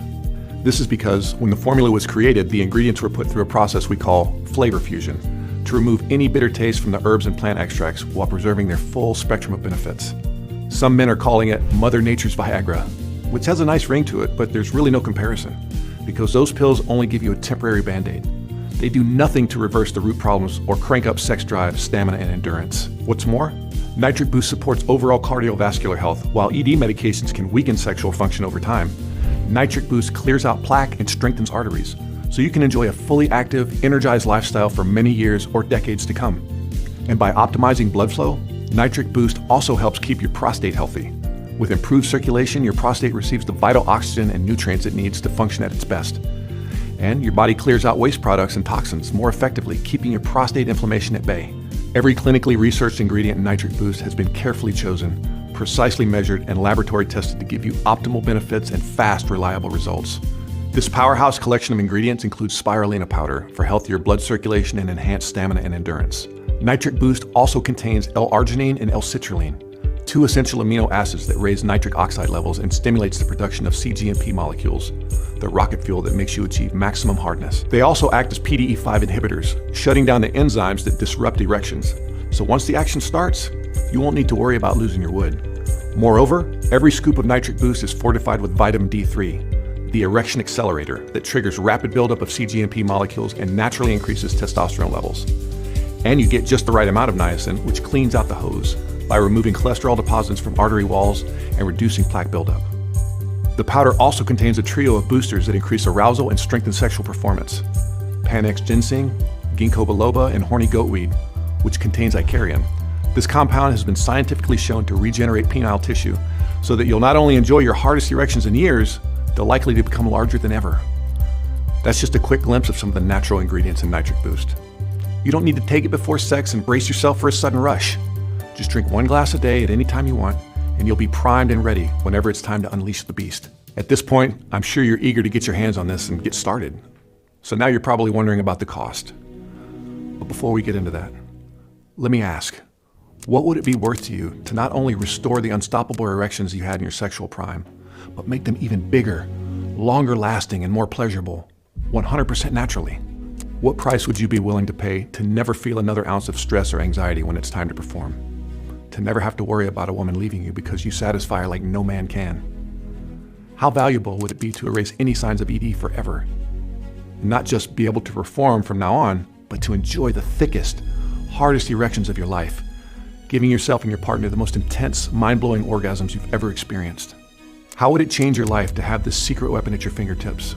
This is because when the formula was created, the ingredients were put through a process we call flavor fusion to remove any bitter taste from the herbs and plant extracts while preserving their full spectrum of benefits. Some men are calling it Mother Nature's Viagra, which has a nice ring to it, but there's really no comparison because those pills only give you a temporary band-aid. They do nothing to reverse the root problems or crank up sex drive, stamina, and endurance. What's more, Nitric Boost supports overall cardiovascular health. While ED medications can weaken sexual function over time, Nitric Boost clears out plaque and strengthens arteries, so you can enjoy a fully active, energized lifestyle for many years or decades to come. And by optimizing blood flow, Nitric Boost also helps keep your prostate healthy. With improved circulation, your prostate receives the vital oxygen and nutrients it needs to function at its best. And your body clears out waste products and toxins more effectively, keeping your prostate inflammation at bay. Every clinically researched ingredient in Nitric Boost has been carefully chosen, precisely measured, and laboratory tested to give you optimal benefits and fast, reliable results. This powerhouse collection of ingredients includes spirulina powder for healthier blood circulation and enhanced stamina and endurance. Nitric Boost also contains L-arginine and L-citrulline, 2 essential amino acids that raise nitric oxide levels and stimulates the production of cGMP molecules, the rocket fuel that makes you achieve maximum hardness. They also act as PDE5 inhibitors, shutting down the enzymes that disrupt erections. So once the action starts, you won't need to worry about losing your wood. Moreover, every scoop of Nitric Boost is fortified with vitamin D3, the erection accelerator that triggers rapid buildup of cGMP molecules and naturally increases testosterone levels. And you get just the right amount of niacin, which cleans out the hose by removing cholesterol deposits from artery walls and reducing plaque buildup. The powder also contains a trio of boosters that increase arousal and strengthen sexual performance. Panax ginseng, ginkgo biloba, and horny goatweed, which contains icarium. This compound has been scientifically shown to regenerate penile tissue so that you'll not only enjoy your hardest erections in years, they're likely to become larger than ever. That's just a quick glimpse of some of the natural ingredients in Nitric Boost. You don't need to take it before sex and brace yourself for a sudden rush. Just drink 1 glass a day at any time you want, and you'll be primed and ready whenever it's time to unleash the beast. At this point, I'm sure you're eager to get your hands on this and get started. So now you're probably wondering about the cost. But before we get into that, let me ask, what would it be worth to you to not only restore the unstoppable erections you had in your sexual prime, but make them even bigger, longer lasting, and more pleasurable, 100% naturally? What price would you be willing to pay to never feel another ounce of stress or anxiety when it's time to perform? To never have to worry about a woman leaving you because you satisfy her like no man can? How valuable would it be to erase any signs of ED forever? And not just be able to perform from now on, but to enjoy the thickest, hardest erections of your life, giving yourself and your partner the most intense, mind-blowing orgasms you've ever experienced. How would it change your life to have this secret weapon at your fingertips?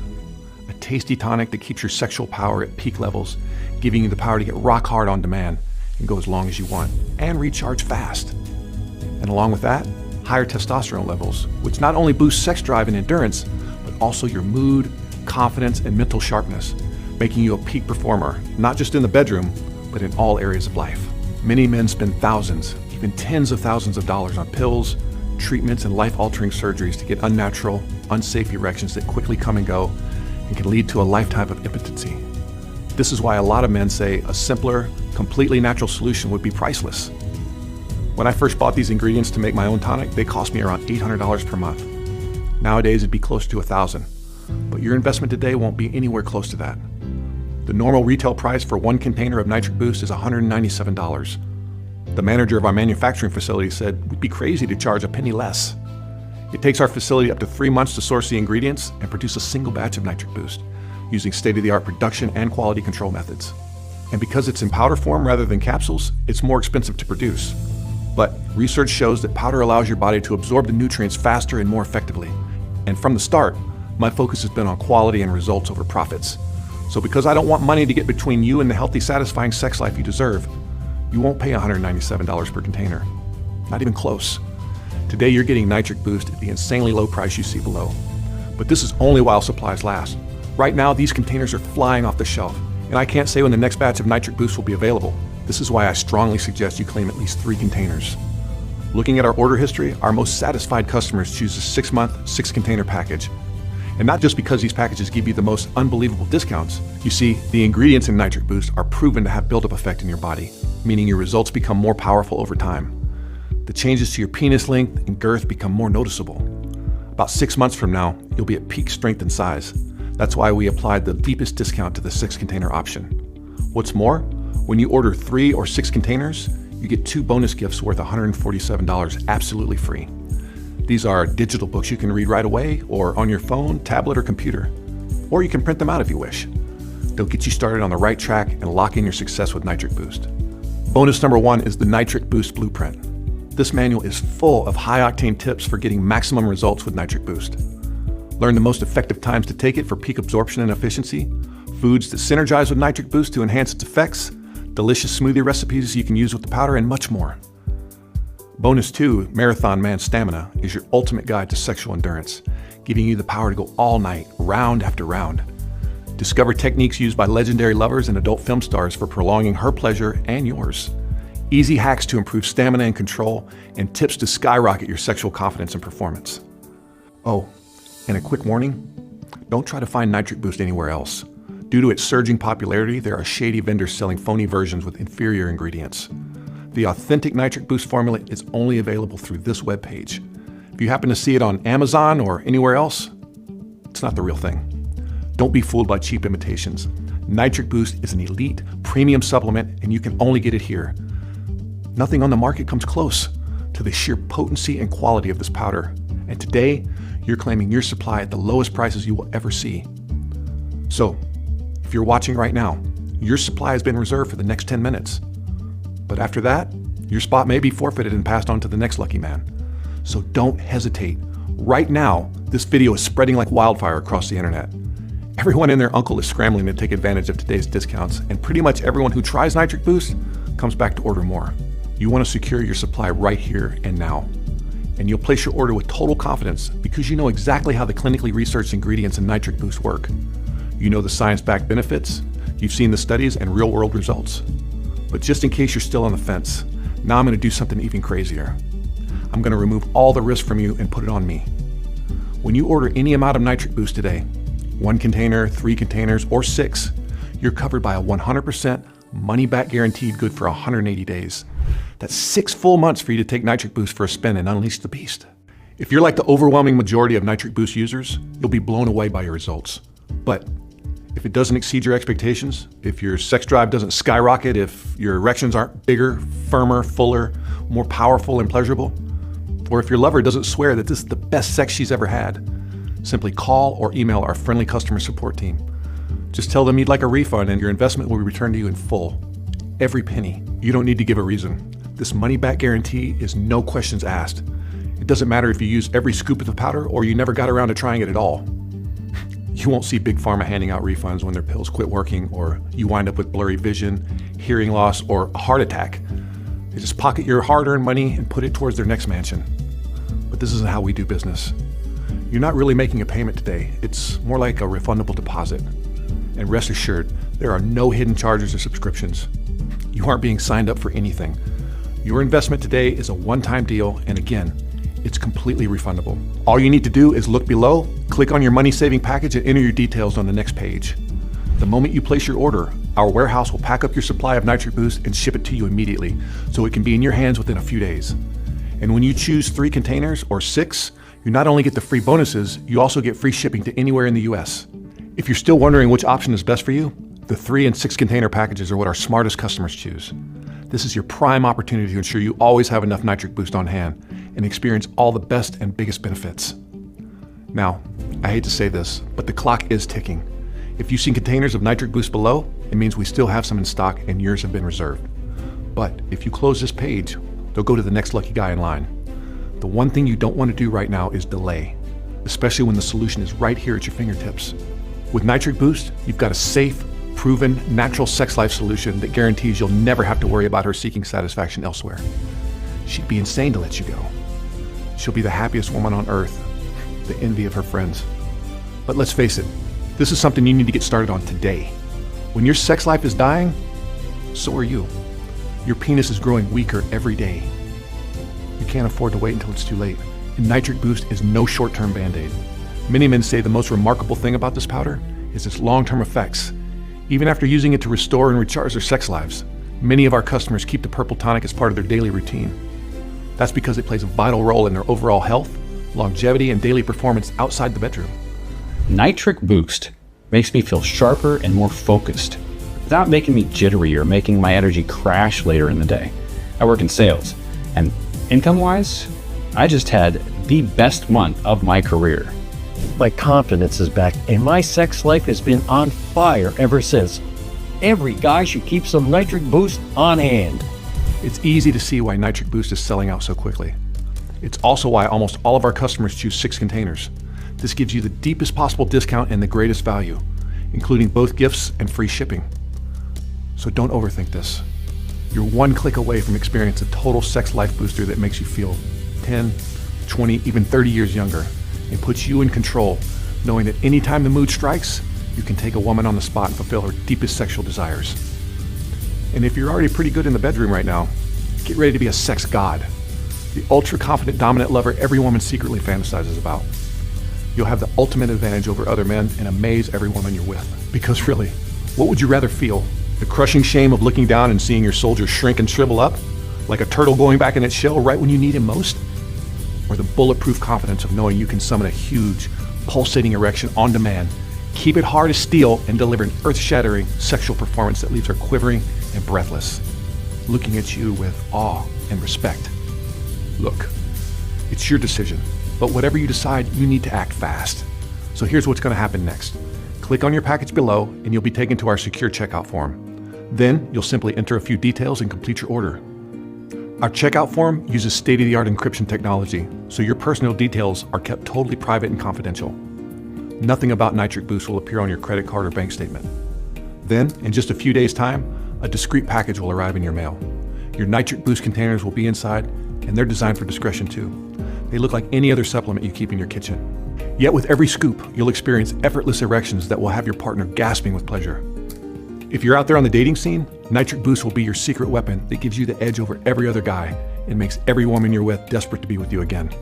A tasty tonic that keeps your sexual power at peak levels, giving you the power to get rock hard on demand and go as long as you want, and recharge fast. And along with that, higher testosterone levels, which not only boosts sex drive and endurance, but also your mood, confidence, and mental sharpness, making you a peak performer, not just in the bedroom, but in all areas of life. Many men spend thousands, even tens of thousands of dollars on pills, treatments, and life-altering surgeries to get unnatural, unsafe erections that quickly come and go and can lead to a lifetime of impotency. This is why a lot of men say a simpler, completely natural solution would be priceless. When I first bought these ingredients to make my own tonic, they cost me around $800 per month. Nowadays, it'd be close to $1,000, but your investment today won't be anywhere close to that. The normal retail price for one container of Nitric Boost is $197. The manager of our manufacturing facility said we'd be crazy to charge a penny less. It takes our facility up to 3 months to source the ingredients and produce a single batch of Nitric Boost using state-of-the-art production and quality control methods. And because it's in powder form rather than capsules, it's more expensive to produce. But research shows that powder allows your body to absorb the nutrients faster and more effectively. And from the start, my focus has been on quality and results over profits. So because I don't want money to get between you and the healthy, satisfying sex life you deserve, you won't pay $197 per container. Not even close. Today you're getting Nitric Boost at the insanely low price you see below. But this is only while supplies last. Right now, these containers are flying off the shelf, and I can't say when the next batch of Nitric Boost will be available. This is why I strongly suggest you claim at least 3 containers. Looking at our order history, our most satisfied customers choose a 6-month, 6-container package. And not just because these packages give you the most unbelievable discounts. You see, the ingredients in Nitric Boost are proven to have build-up effect in your body, meaning your results become more powerful over time. The changes to your penis length and girth become more noticeable. About 6 months from now, you'll be at peak strength and size. That's why we applied the deepest discount to the 6-container option. What's more, when you order 3 or 6 containers, you get 2 bonus gifts worth $147 absolutely free. These are digital books you can read right away or on your phone, tablet, or computer. Or you can print them out if you wish. They'll get you started on the right track and lock in your success with Nitric Boost. Bonus number 1 is the Nitric Boost Blueprint. This manual is full of high-octane tips for getting maximum results with Nitric Boost. Learn the most effective times to take it for peak absorption and efficiency, foods that synergize with Nitric Boost to enhance its effects, delicious smoothie recipes you can use with the powder, and much more. Bonus 2, Marathon Man Stamina, is your ultimate guide to sexual endurance, giving you the power to go all night, round after round. Discover techniques used by legendary lovers and adult film stars for prolonging her pleasure and yours. Easy hacks to improve stamina and control, and tips to skyrocket your sexual confidence and performance. Oh, and a quick warning, don't try to find Nitric Boost anywhere else. Due to its surging popularity, there are shady vendors selling phony versions with inferior ingredients. The authentic Nitric Boost formula is only available through this webpage. If you happen to see it on Amazon or anywhere else, it's not the real thing. Don't be fooled by cheap imitations. Nitric Boost is an elite, premium supplement, and you can only get it here. Nothing on the market comes close to the sheer potency and quality of this powder. And today, you're claiming your supply at the lowest prices you will ever see. So, if you're watching right now, your supply has been reserved for the next 10 minutes. But after that, your spot may be forfeited and passed on to the next lucky man. So don't hesitate. Right now, this video is spreading like wildfire across the internet. Everyone and their uncle is scrambling to take advantage of today's discounts, and pretty much everyone who tries Nitric Boost comes back to order more. You want to secure your supply right here and now. And you'll place your order with total confidence because you know exactly how the clinically researched ingredients in Nitric Boost work. You know the science-backed benefits, you've seen the studies and real-world results. But just in case you're still on the fence, now I'm going to do something even crazier. I'm going to remove all the risk from you and put it on me. When you order any amount of Nitric Boost today, 1 container, 3 containers, or 6, you're covered by a 100% money-back guaranteed good for 180 days. That's 6 full months for you to take Nitric Boost for a spin and unleash the beast. If you're like the overwhelming majority of Nitric Boost users, you'll be blown away by your results. But if it doesn't exceed your expectations, if your sex drive doesn't skyrocket, if your erections aren't bigger, firmer, fuller, more powerful and pleasurable, or if your lover doesn't swear that this is the best sex she's ever had, simply call or email our friendly customer support team. Just tell them you'd like a refund and your investment will be returned to you in full. Every penny. You don't need to give a reason. This money-back guarantee is no questions asked. It doesn't matter if you use every scoop of the powder or you never got around to trying it at all. You won't see Big Pharma handing out refunds when their pills quit working, or you wind up with blurry vision, hearing loss, or a heart attack. They just pocket your hard-earned money and put it towards their next mansion. But this isn't how we do business. You're not really making a payment today. It's more like a refundable deposit. And rest assured, there are no hidden charges or subscriptions. You aren't being signed up for anything. Your investment today is a one-time deal, and again, it's completely refundable. All you need to do is look below, click on your money-saving package, and enter your details on the next page. The moment you place your order, our warehouse will pack up your supply of Nitric Boost and ship it to you immediately, so it can be in your hands within a few days. And when you choose 3 containers or 6, you not only get the free bonuses, you also get free shipping to anywhere in the US. If you're still wondering which option is best for you, the 3 and 6 container packages are what our smartest customers choose. This is your prime opportunity to ensure you always have enough Nitric Boost on hand and experience all the best and biggest benefits. Now, I hate to say this, but the clock is ticking. If you've seen containers of Nitric Boost below, it means we still have some in stock and yours have been reserved. But if you close this page, they'll go to the next lucky guy in line. The one thing you don't want to do right now is delay, especially when the solution is right here at your fingertips. With Nitric Boost, you've got a safe, proven, natural sex life solution that guarantees you'll never have to worry about her seeking satisfaction elsewhere. She'd be insane to let you go. She'll be the happiest woman on earth, the envy of her friends. But let's face it, this is something you need to get started on today. When your sex life is dying, so are you. Your penis is growing weaker every day. You can't afford to wait until it's too late. And Nitric Boost is no short-term Band-Aid. Many men say the most remarkable thing about this powder is its long-term effects. Even after using it to restore and recharge their sex lives, many of our customers keep the purple tonic as part of their daily routine. That's because it plays a vital role in their overall health, longevity, and daily performance outside the bedroom. Nitric Boost makes me feel sharper and more focused without making me jittery or making my energy crash later in the day. I work in sales, and income-wise, I just had the best month of my career. My confidence is back, and my sex life has been on fire ever since. Every guy should keep some Nitric Boost on hand. It's easy to see why Nitric Boost is selling out so quickly. It's also why almost all of our customers choose 6 containers. This gives you the deepest possible discount and the greatest value, including both gifts and free shipping. So don't overthink this. You're one click away from experiencing a total sex life booster that makes you feel 10, 20, even 30 years younger. It puts you in control, knowing that anytime the mood strikes, you can take a woman on the spot and fulfill her deepest sexual desires. And if you're already pretty good in the bedroom right now, get ready to be a sex god, the ultra-confident dominant lover every woman secretly fantasizes about. You'll have the ultimate advantage over other men and amaze every woman you're with. Because really, what would you rather feel? The crushing shame of looking down and seeing your soldier shrink and shrivel up, like a turtle going back in its shell right when you need him most? Or the bulletproof confidence of knowing you can summon a huge, pulsating erection on demand, keep it hard as steel, and deliver an earth-shattering sexual performance that leaves her quivering and breathless, looking at you with awe and respect. Look, it's your decision, but whatever you decide, you need to act fast. So here's what's going to happen next. Click on your package below, and you'll be taken to our secure checkout form. Then you'll simply enter a few details and complete your order. Our checkout form uses state-of-the-art encryption technology, so your personal details are kept totally private and confidential. Nothing about Nitric Boost will appear on your credit card or bank statement. Then, in just a few days' time, a discreet package will arrive in your mail. Your Nitric Boost containers will be inside, and they're designed for discretion too. They look like any other supplement you keep in your kitchen. Yet with every scoop, you'll experience effortless erections that will have your partner gasping with pleasure. If you're out there on the dating scene, Nitric Boost will be your secret weapon that gives you the edge over every other guy and makes every woman you're with desperate to be with you again.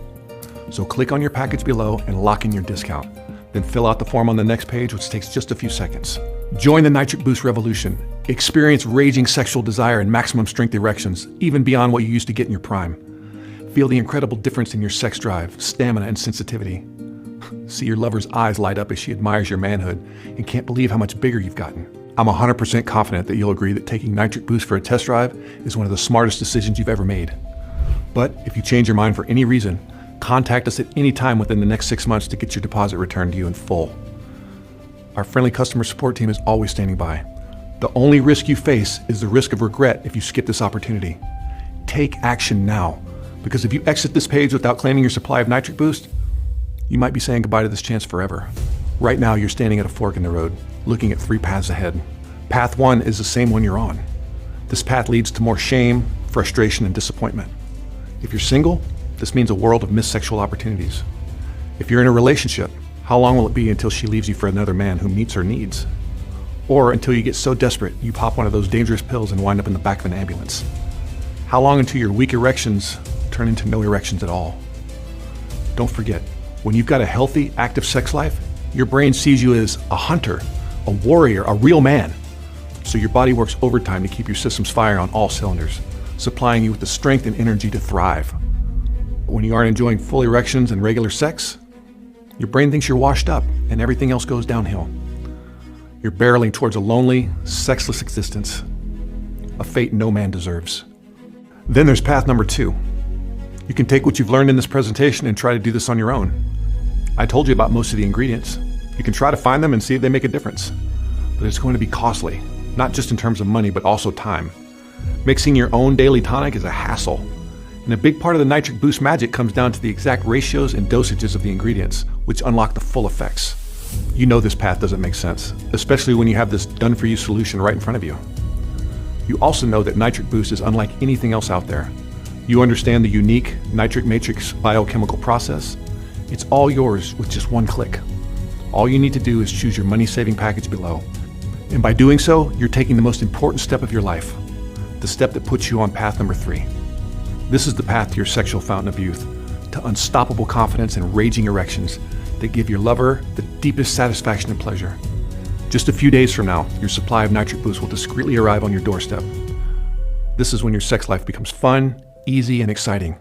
So click on your package below and lock in your discount. Then fill out the form on the next page, which takes just a few seconds. Join the Nitric Boost revolution. Experience raging sexual desire and maximum strength erections, even beyond what you used to get in your prime. Feel the incredible difference in your sex drive, stamina, and sensitivity. See your lover's eyes light up as she admires your manhood and can't believe how much bigger you've gotten. I'm 100% confident that you'll agree that taking Nitric Boost for a test drive is one of the smartest decisions you've ever made. But if you change your mind for any reason, contact us at any time within the next 6 months to get your deposit returned to you in full. Our friendly customer support team is always standing by. The only risk you face is the risk of regret if you skip this opportunity. take action now. Because if you exit this page without claiming your supply of Nitric Boost, you might be saying goodbye to this chance forever. Right now, you're standing at a fork in the road, looking at 3 paths ahead. Path 1 is the same one you're on. This path leads to more shame, frustration, and disappointment. If you're single, this means a world of missed sexual opportunities. If you're in a relationship, how long will it be until she leaves you for another man who meets her needs? Or until you get so desperate, you pop one of those dangerous pills and wind up in the back of an ambulance? How long until your weak erections turn into no erections at all? Don't forget, when you've got a healthy, active sex life, your brain sees you as a hunter, a warrior, a real man. So your body works overtime to keep your systems firing on all cylinders, supplying you with the strength and energy to thrive. But when you aren't enjoying full erections and regular sex, your brain thinks you're washed up and everything else goes downhill. You're barreling towards a lonely, sexless existence, a fate no man deserves. Then there's path number 2. You can take what you've learned in this presentation and try to do this on your own. I told you about most of the ingredients. You can try to find them and see if they make a difference. But it's going to be costly, not just in terms of money, but also time. Mixing your own daily tonic is a hassle. And a big part of the Nitric Boost magic comes down to the exact ratios and dosages of the ingredients, which unlock the full effects. You know this path doesn't make sense, especially when you have this done-for-you solution right in front of you. You also know that Nitric Boost is unlike anything else out there. You understand the unique nitric matrix biochemical process. It's all yours with just one click. All you need to do is choose your money-saving package below. And by doing so, you're taking the most important step of your life, the step that puts you on path number 3. This is the path to your sexual fountain of youth, to unstoppable confidence and raging erections that give your lover the deepest satisfaction and pleasure. Just a few days from now, your supply of Nitric Boost will discreetly arrive on your doorstep. This is when your sex life becomes fun, easy, and exciting.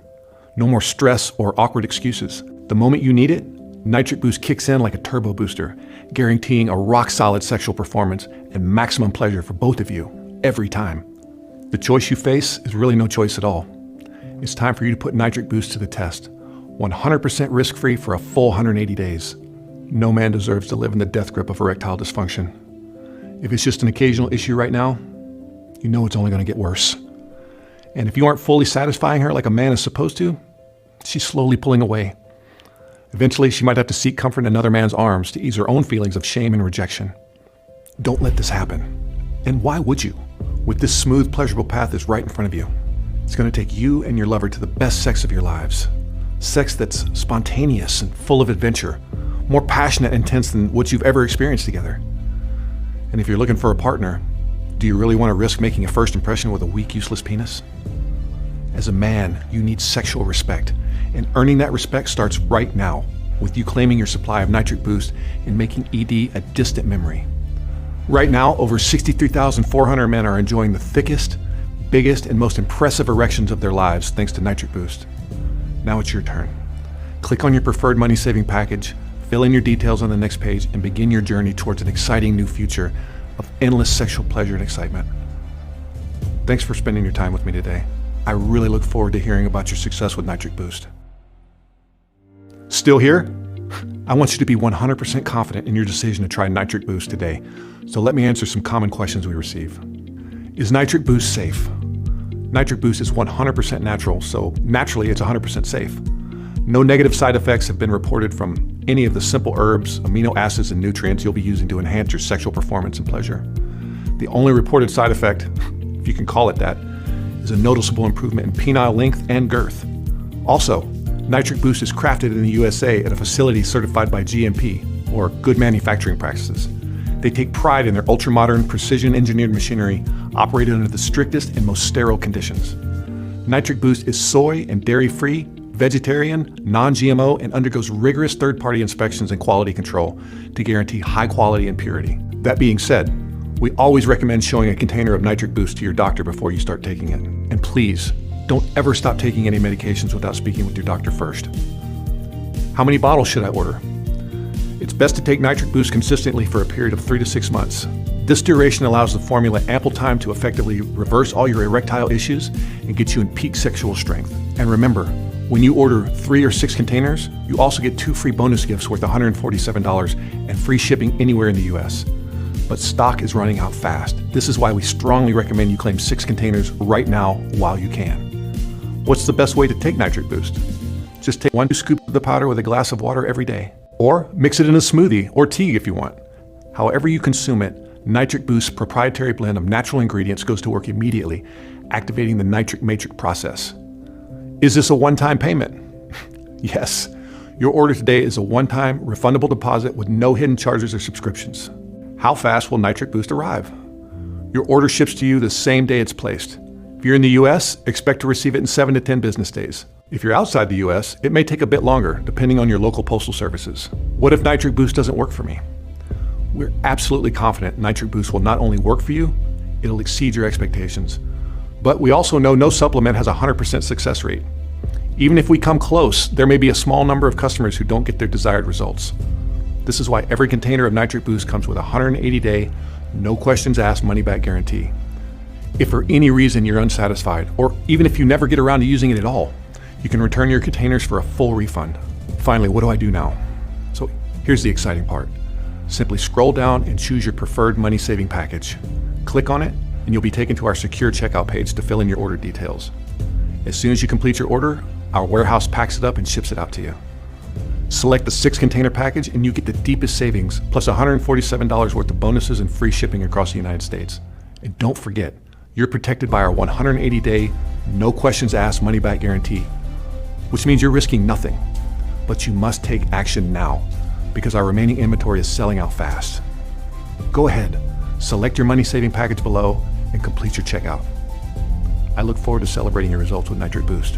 No more stress or awkward excuses. The moment you need it, Nitric Boost kicks in like a turbo booster, guaranteeing a rock-solid sexual performance and maximum pleasure for both of you, every time. The choice you face is really no choice at all. It's time for you to put Nitric Boost to the test. 100% risk-free for a full 180 days. No man deserves to live in the death grip of erectile dysfunction. If it's just an occasional issue right now, you know it's only going to get worse. And if you aren't fully satisfying her like a man is supposed to, she's slowly pulling away. Eventually, she might have to seek comfort in another man's arms to ease her own feelings of shame and rejection. Don't let this happen. And why would you? With this smooth, pleasurable path that's right in front of you. It's going to take you and your lover to the best sex of your lives. Sex that's spontaneous and full of adventure, more passionate and intense than what you've ever experienced together. And if you're looking for a partner, do you really want to risk making a first impression with a weak, useless penis? As a man, you need sexual respect, and earning that respect starts right now, with you claiming your supply of Nitric Boost and making ED a distant memory. Right now, over 63,400 men are enjoying the thickest, biggest, and most impressive erections of their lives thanks to Nitric Boost. Now it's your turn. Click on your preferred money-saving package, fill in your details on the next page, and begin your journey towards an exciting new future of endless sexual pleasure and excitement. Thanks for spending your time with me today. I really look forward to hearing about your success with Nitric Boost. Still here? I want you to be 100% confident in your decision to try Nitric Boost today. So let me answer some common questions we receive. Is Nitric Boost safe? Nitric Boost is 100% natural, so naturally it's 100% safe. No negative side effects have been reported from any of the simple herbs, amino acids, and nutrients you'll be using to enhance your sexual performance and pleasure. The only reported side effect, if you can call it that, is a noticeable improvement in penile length and girth. Also, Nitric Boost is crafted in the USA at a facility certified by GMP, or Good Manufacturing Practices. They take pride in their ultra-modern, precision-engineered machinery operated under the strictest and most sterile conditions. Nitric Boost is soy and dairy-free, vegetarian, non-GMO, and undergoes rigorous third-party inspections and quality control to guarantee high quality and purity. That being said, we always recommend showing a container of Nitric Boost to your doctor before you start taking it. And please, don't ever stop taking any medications without speaking with your doctor first. How many bottles should I order? It's best to take Nitric Boost consistently for a period of 3 to 6 months. This duration allows the formula ample time to effectively reverse all your erectile issues and get you in peak sexual strength. And remember, when you order 3 or 6 containers, you also get 2 free bonus gifts worth $147 and free shipping anywhere in the US. But stock is running out fast. This is why we strongly recommend you claim 6 containers right now while you can. What's the best way to take Nitric Boost? Just take 1 scoop of the powder with a glass of water every day. Or mix it in a smoothie or tea if you want. However you consume it, Nitric Boost's proprietary blend of natural ingredients goes to work immediately, activating the nitric matrix process. Is this a one-time payment? Yes. Your order today is a one-time refundable deposit with no hidden charges or subscriptions. How fast will Nitric Boost arrive? Your order ships to you the same day it's placed. If you're in the US, expect to receive it in 7 to 10 business days. If you're outside the US, it may take a bit longer, depending on your local postal services. What if Nitric Boost doesn't work for me? We're absolutely confident Nitric Boost will not only work for you, it'll exceed your expectations. But we also know no supplement has a 100% success rate. Even if we come close, there may be a small number of customers who don't get their desired results. This is why every container of Nitric Boost comes with a 180-day, no questions asked money-back guarantee. If for any reason you're unsatisfied, or even if you never get around to using it at all, you can return your containers for a full refund. Finally, what do I do now? So here's the exciting part. Simply scroll down and choose your preferred money-saving package. Click on it, and you'll be taken to our secure checkout page to fill in your order details. As soon as you complete your order, our warehouse packs it up and ships it out to you. Select the 6-container package and you get the deepest savings, plus $147 worth of bonuses and free shipping across the United States. And don't forget, you're protected by our 180-day, no questions asked money-back guarantee, which means you're risking nothing. But you must take action now, because our remaining inventory is selling out fast. Go ahead, select your money-saving package below and complete your checkout. I look forward to celebrating your results with Nitric Boost.